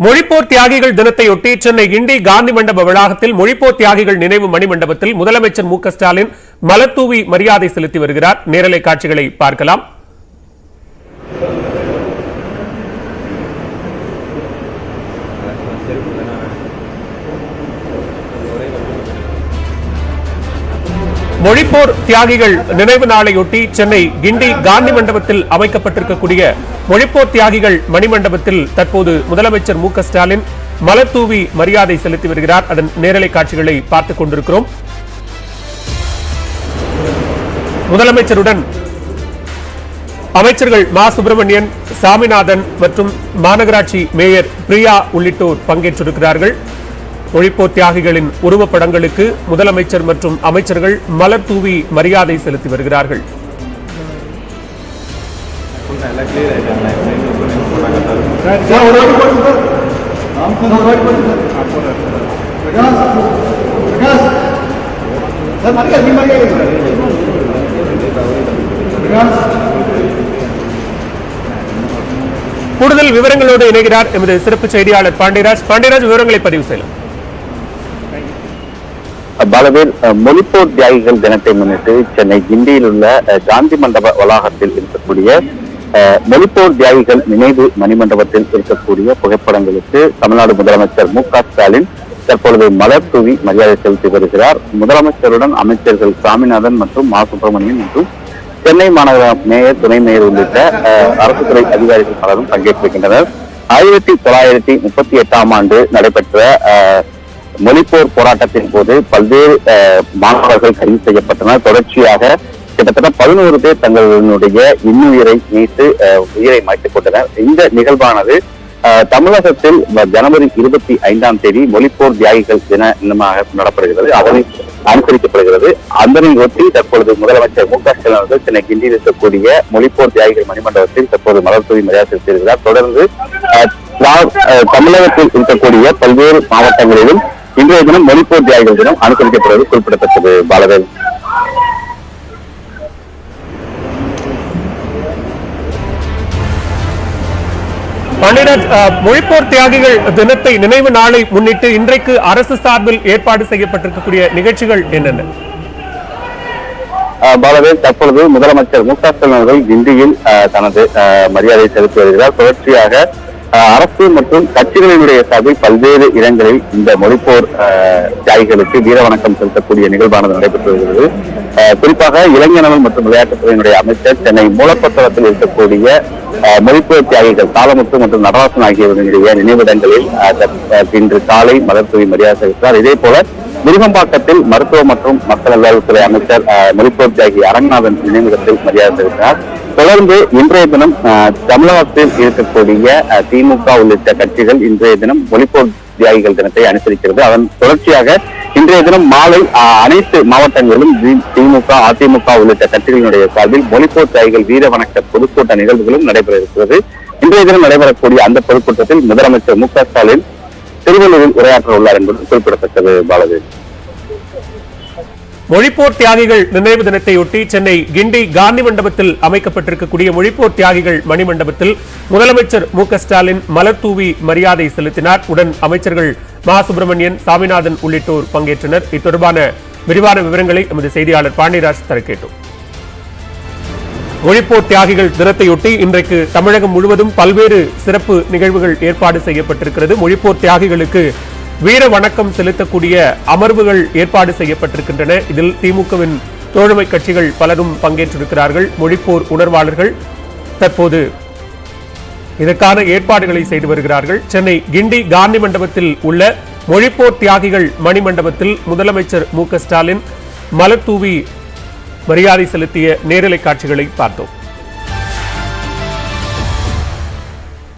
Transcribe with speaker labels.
Speaker 1: மொழிப்போர் தியாகிகள் தினத்தையொட்டி சென்னை கிண்டி காந்தி மண்டப வளாகத்தில் மொழிப்போர் தியாகிகள் நினைவு மணிமண்டபத்தில் முதலமைச்சர் மு.க. ஸ்டாலின் மலர்தூவி மரியாதை செலுத்தி வருகிறார். நேரலை காட்சிகளை பார்க்கலாம். மொழிப்போர் தியாகிகள் நினைவு நாளையொட்டி சென்னை கிண்டி காந்தி மண்டபத்தில் அமைக்கப்பட்டிருக்கக்கூடிய மொழிப்போர் தியாகிகள் மணிமண்டபத்தில் தற்போது முதலமைச்சர் மு.க. ஸ்டாலின் மலர்தூவி மரியாதை செலுத்தி வருகிறார். அதன் நேரலை காட்சிகளை பார்த்துக் கொண்டிருக்கிறோம். முதலமைச்சருடன் அமைச்சர்கள் மா. சுப்பிரமணியன், சாமிநாதன் மற்றும் மாநகராட்சி மேயர் பிரியா உள்ளிட்டோர் பங்கேற்றிருக்கிறார்கள். மொழிப்போர் தியாகிகளின் உருவப்படங்களுக்கு முதலமைச்சர் மற்றும் அமைச்சர்கள் மலர் தூவி மரியாதை செலுத்தி வருகிறார்கள். கூடுதல் விவரங்களோடு இணைகிறார் எமது சிறப்பு செய்தியாளர் பாண்டியராஜ். விவரங்களை பதிவு செய்யலாம்.
Speaker 2: பாலவேல், மொழிப்போர் தியாகிகள் தினத்தை முன்னிட்டு சென்னை கிண்டியில் உள்ள காந்தி மண்டப வளாகத்தில் இருக்கக்கூடிய மொழிப்போர் தியாகிகள் நினைவு மணிமண்டபத்தில் இருக்கக்கூடிய புகைப்படங்களுக்கு தமிழ்நாடு முதலமைச்சர் மு.க. ஸ்டாலின் தற்பொழுது மலர் தூவி மரியாதை செலுத்தி வருகிறார். முதலமைச்சருடன் அமைச்சர்கள் சாமிநாதன் மற்றும் மா. சுப்பிரமணியன் மற்றும் சென்னை மாநகர மேயர், துணை மேயர் உள்ளிட்ட அரசு துறை அதிகாரிகள் பலரும் பங்கேற்றிருக்கின்றனர். 1938ஆம் ஆண்டு நடைபெற்ற மொழிப்போர் போராட்டத்தின் போது பல்வேறு மாணவர்கள் கைது செய்யப்பட்டனர். தொடர்ச்சியாக கிட்டத்தட்ட 11 பேர் தங்களுடைய இன்னுயிரை நீத்து உயிரை மாய்த்துக் கொண்டனர். இந்த நிகழ்வானது தமிழகத்தில் ஜனவரி 25ஆம் தேதி மொழிப்போர் தியாகிகள் தினமாக கொண்டாடப்படுகிறது, அதனை அனுசரிக்கப்படுகிறது. அதனை ஒட்டி தற்பொழுது முதலமைச்சர் மு.க. ஸ்டாலின் அவர்கள் சென்னை கிண்டியில் இருக்கக்கூடிய மொழிப்போர் தியாகிகள் மணிமண்டபத்தில் தற்போது மலர்தூவி மரியாதை செலுத்தியிருக்கிறார். தொடர்ந்து தமிழகத்தில் இருக்கக்கூடிய பல்வேறு மாவட்டங்களிலும் இன்றைய தினம் மொழிப்போர் தியாகிகள் தினம் அனுசரிக்கப்படுவது குறிப்பிடத்தக்கது. பாலவேல்,
Speaker 1: மொழிப்போர் தியாகிகள் தினத்தை நினைவு நாளை முன்னிட்டு இன்றைக்கு அரசு சார்பில் ஏற்பாடு செய்யப்பட்டிருக்கக்கூடிய நிகழ்ச்சிகள் என்னென்ன?
Speaker 2: பாலவேல், தற்பொழுது முதலமைச்சர் மு.க. ஸ்டாலின் அவர்கள் கிண்டியில் தனது மரியாதை செலுத்தி வருகிறார். தொடர்ச்சியாக அரசு மற்றும் கட்சிகளினுடைய சார்பில் பல்வேறு இடங்களில் இந்த மொழிப்போர் தியாகிகளுக்கு வீரவணக்கம் செலுத்தக்கூடிய நிகழ்வானது நடைபெற்று வருகிறது. குறிப்பாக இளைஞர்கள் மற்றும் விளையாட்டுத்துறையினுடைய அமைச்சர் சென்னை மூலப்பத்தளத்தில் இருக்கக்கூடிய மொழிப்போர் தியாகிகள் தாளமுத்து மற்றும் நடராசன் ஆகியவர்களுடைய நினைவிடங்களில் இன்று காலை மலர்தூவி மரியாதை செலுத்தினார். இதே போல விருகம்பாக்கத்தில் மருத்துவ மற்றும் மக்கள் நல்வாழ்வுத்துறை அமைச்சர் மொழிப்போர் தியாகி அரங்கநாதன் நினைவிடத்தில் மரியாதை செலுத்தினார். தொடர்ந்து இன்றைய தினம் தமிழகத்தில் இருக்கக்கூடிய திமுக உள்ளிட்ட கட்சிகள் இன்றைய தினம் மொழிப்போர் தியாகிகள் தினத்தை அனுசரிக்கிறது. அதன் தொடர்ச்சியாக இன்றைய தினம் மாலை அனைத்து மாவட்டங்களிலும் திமுக, அதிமுக உள்ளிட்ட கட்சிகளினுடைய சார்பில் மொழிப்போர் தியாகிகள் வீர வணக்க பொதுக்கூட்ட நிகழ்வுகளும் நடைபெற இருக்கிறது. இன்றைய தினம் நடைபெறக்கூடிய அந்த பொதுக்கூட்டத்தில் முதலமைச்சர் மு.க. ஸ்டாலின் திருவள்ளூரில் உரையாற்ற உள்ளார் என்பது குறிப்பிடத்தக்கது. பாலவேல்,
Speaker 1: மொழிப்போர் தியாகிகள் நினைவு தினத்தையொட்டி சென்னை கிண்டி காந்தி மண்டபத்தில் அமைக்கப்பட்டிருக்கக்கூடிய மொழிப்போர் தியாகிகள் மணிமண்டபத்தில் முதலமைச்சர் மு.க. ஸ்டாலின் மலர் தூவி மரியாதை செலுத்தினார். உடன் அமைச்சர்கள் மா. சுப்பிரமணியன், சாமிநாதன் உள்ளிட்டோர் பங்கேற்றனர். இத்தொடர்பான விரிவான விவரங்களை எமது செய்தியாளர் பாண்டியராஜ் தர கேட்டோம். மொழிப்போர் தியாகிகள் தினத்தையொட்டி இன்றைக்கு தமிழகம் முழுவதும் பல்வேறு சிறப்பு நிகழ்வுகள் ஏற்பாடு செய்யப்பட்டிருக்கிறது. மொழிப்போர் தியாகிகளுக்கு வீர வணக்கம் செலுத்தக்கூடிய அமர்வுகள் ஏற்பாடு செய்யப்பட்டிருக்கின்றன. இதில் திமுகவின் தோழமை கட்சிகள் பலரும் பங்கேற்றிருக்கிறார்கள். மொழிப்போர் உணர்வாளர்கள் தற்போது இதற்கான ஏற்பாடுகளை செய்து வருகிறார்கள். சென்னை கிண்டி காந்தி மண்டபத்தில் உள்ள மொழிப்போர் தியாகிகள் மணிமண்டபத்தில் முதலமைச்சர் மு.க. ஸ்டாலின் மலர் தூவி மரியாதை செலுத்திய நேரலை காட்சிகளை பார்த்தோம்.